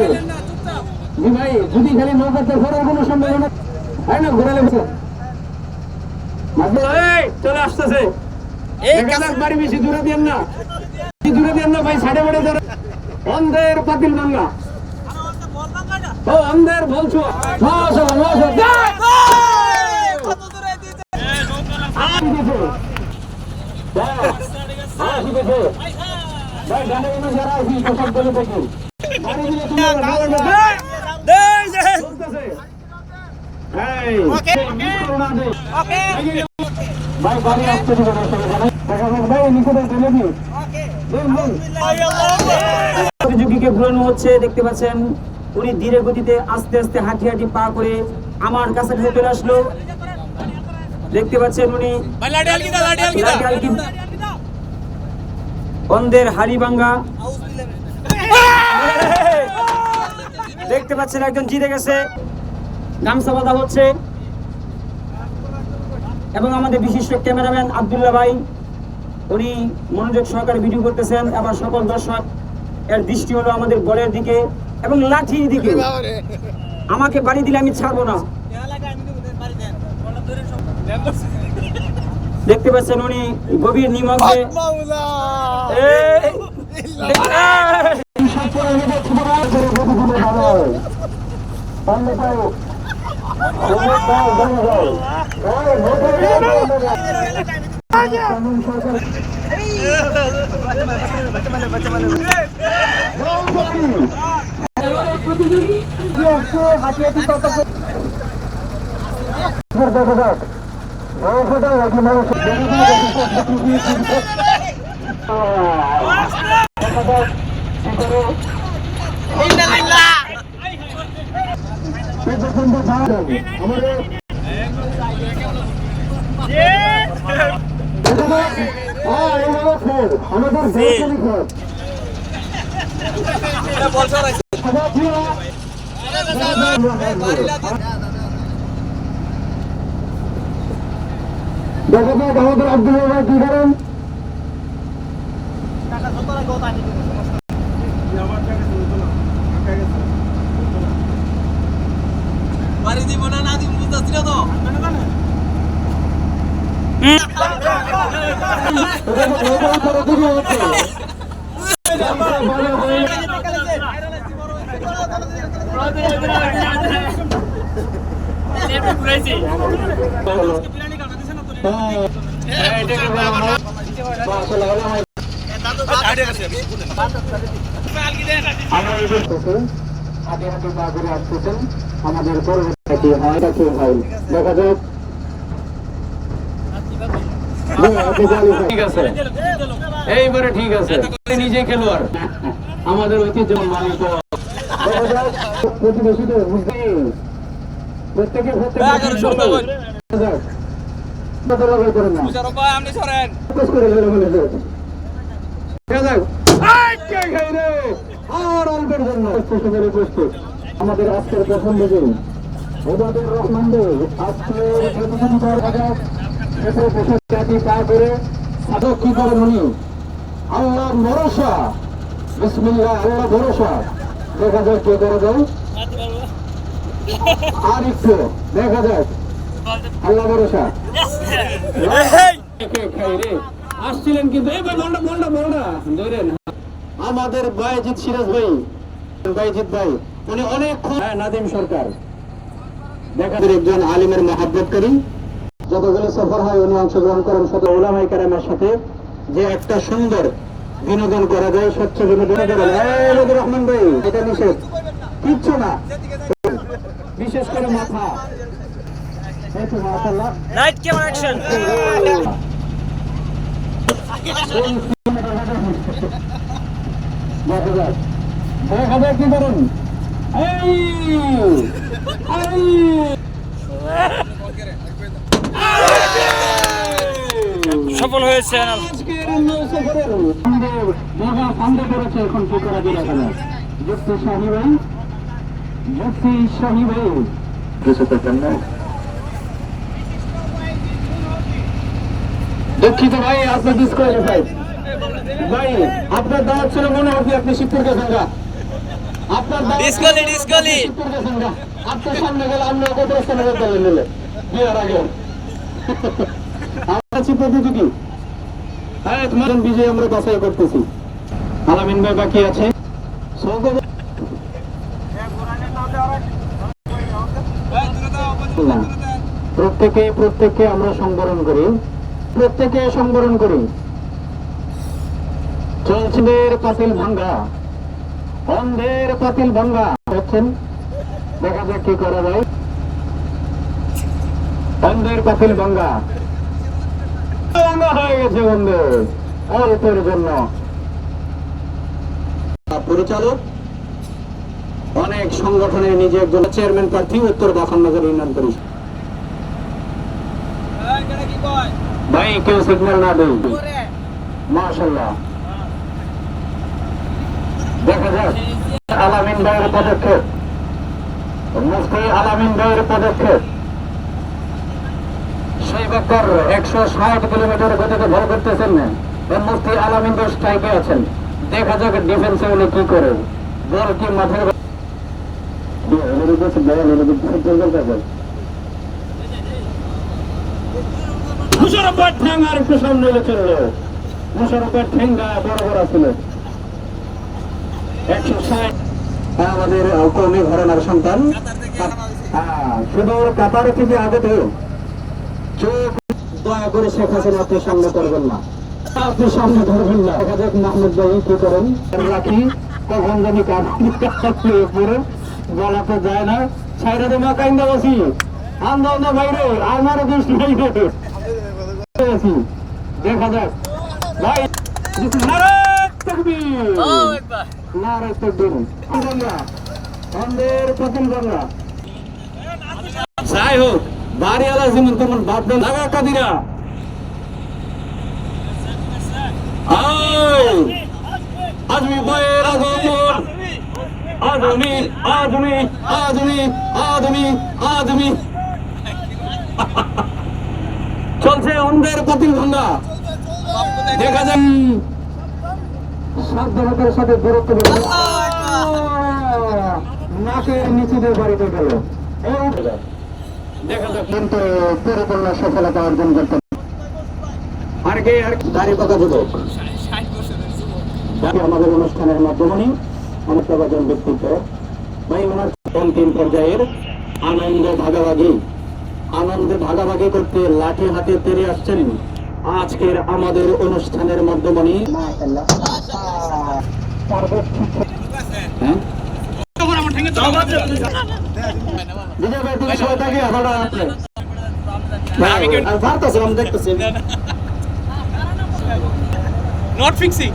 আসছে জি ভাই, যদি খালি নৌকাতে ঘোরার কোনো সম্ভাবনা হয় না, ঘোরালে চলে আসতেছে। বাড়ি বেশি দূরে দেন না, দূরে দেন না ভাই, সাড়ে বাড়ে ধরে অন্ধের পাতিল ভাঙ্গা, ও অন্ধের বলছো যারা আছি সব বলে থাকি ভাই বাড়ি আসতে দিবে ভাই নিকটে চলে দিই প্রতিযোগীকে ঘুরানো হচ্ছে। দেখতে পাচ্ছেন উনি ধীরে গতিতে আস্তে আস্তে হাঁটি হাঁটি পা করে আমার কাছে চলে আসলো। দেখতে পাচ্ছেন উনি অন্ধের হাড়ি ভাঙ্গা। দেখতে পাচ্ছেন একজন জিতে গেছে, গামছা বাঁধা হচ্ছে এবং আমাদের বিশিষ্ট ক্যামেরাম্যান আব্দুল্লাহ ভাই উনি মনোযোগ সহকারে ভিডিও করতেছেন। আবার সকল দর্শক এর দৃষ্টি হলো আমাদের বলের দিকে এবং লাঠির দিকে। আমাকে বাড়ি দিলে আমি ছাড়বো না। দেখতে পাচ্ছেন উনি গভীর নিমগ্নে আমাদের আব্দুল্লাহ ভাই কি করেন? বাড়ি দিব না না দিব বুঝতেছি না তো। আমাদের দেখা যাক। ঠিক আছে, এইবারে ঠিক আছে, নিজে খেলোয়াড় আমাদের ঐতিহ্য মালিক প্রতিবেশীদের প্রত্যেকের আমাদের আজকের প্রথম দিকে ওবায়দুর রহমান পা করে সাধক কি করেন উনি আল্লাহ ভরসা, বিসমিল্লাহ আল্লাহ ভরসা। দেখা যাক কে করে দেয়, আর একটু দেখা যাক আল্লাহ ভরসা। আসছিলেন কিন্তু ধরেন আমাদের বাইজিৎ সিরাজ ভাই, বাইজিৎ ভাই উনি অনেক নাদিম সরকার দেখা একজন আলিমের মহাব্বতকারী। যতগুলো সফর হয় উনি অংশগ্রহণ করেন শত উলামায়ে কেরামের সাথে, যে একটা সুন্দর বিনোদন করা যায়, স্বচ্ছ বিনোদন করা যায়। রহমান ভাই এটা নিষেধ কিচ্ছু না, বিশেষ করে মাথা কি করেন সফল হয়েছে। এখন কি করা যায় এখানে যুক্তি শাহী ভাই, যুক্তি শাহী ভাই দুঃখিত ভাই, আপনার ডিসকোয়ালিফাইড ভাই। আপনার দাওয়াত ছিল মনে হয় আপনি শিবপুর গেছেন গা, আপনার ডিসকালি, ডিসকালি। আপনার সামনে গেলে আমরা কত স্থানে বলতে নিলে বিয়ার আগে আমরা আছি প্রতিযোগী। হ্যাঁ, তোমার বিজয় আমরা বাছাই করতেছি। আলামিন ভাই বাকি আছে। প্রত্যেকে আমরা সংবরণ করি, প্রত্যেকে সংবরণ করি। চলছেদের পাতিল ভাঙ্গা, অন্ধের পাতিল ভাঙ্গা হচ্ছেন, দেখা যাক কি করা যায়। অন্ধের পাতিল ভাঙ্গা ভাঙ্গা হয়ে গেছে বন্ধের অল্পের জন্য। পরিচালক অনেক সংগঠনের নিজে একজন চেয়ারম্যান প্রার্থী, উত্তর দখলনগর ইউনিয়ন পরিষদ। ভাই কেউ সিগন্যাল না দেই, মাশাআল্লাহ। দেখা যাক আলামিন ভাইয়ের পদক্ষেপ, মুফতি আলামিন ভাইয়ের পদক্ষেপ। সেই ব্যাপার 160 কিলোমিটার গতিতে ভর করতেছেন না, মুফতি আলামিন ভাই স্ট্রাইকে আছেন। দেখা যাক ডিফেন্সে উনি কি করে, বল কি মাঠের মুশারফের ঠ্যাং আর একটু সামনে চললো। মুশারফের ঠ্যাঙ্গা বড় বড় ছিল। 160 আমাদের কৌমি ঘরানার সন্তান, সুদূর কাতার থেকে আগত। চোখ দয়া করে শেখ হাসিনা আপনি সামনে করবেন না, আপনি সামনে ধরবেন না। দেখা যাক মাহমুদ ভাই কি করেন। রাখি কখন জানি কাপড়ে বলা তো যায় না। সাইরা তো মা কাইন্দা বসি আন্দাও না বাইরে আমার দোষ নাই। দেখা যাক ভাই, নারায়ে তাকবীর, নারায়ে তাকবীর। অন্ধের পাতিল ভাঙ্গা। যাই হোক, বাড়িওয়ালা যেমন তেমন ভাববেন লাগা কাদিরা। আজমি বয়ের আগমন, আদমি আদমি আদমি আদমি আদমি। চলছে অন্ধের পাতিল ভাঙ্গা। দেখা যাক সাবধানতার সাথে দূরত্ব নাকের নিচে দিয়ে বাড়িতে গেল। দেখা যাক কিন্তু পরিপূর্ণ সফলতা অর্জন করতে আর কে আর দাড়ি পাকা যুবক আমাদের অনুষ্ঠানের মাধ্যমে অনেক প্রবাচন ব্যক্তিত্ব ভাই ওনার অন্তিম পর্যায়ের আনন্দ ভাগাভাগি করতে লাঠি হাতে তেড়ে আসছেন আজকের আমাদের অনুষ্ঠানের মাধ্যমে। Not fixing.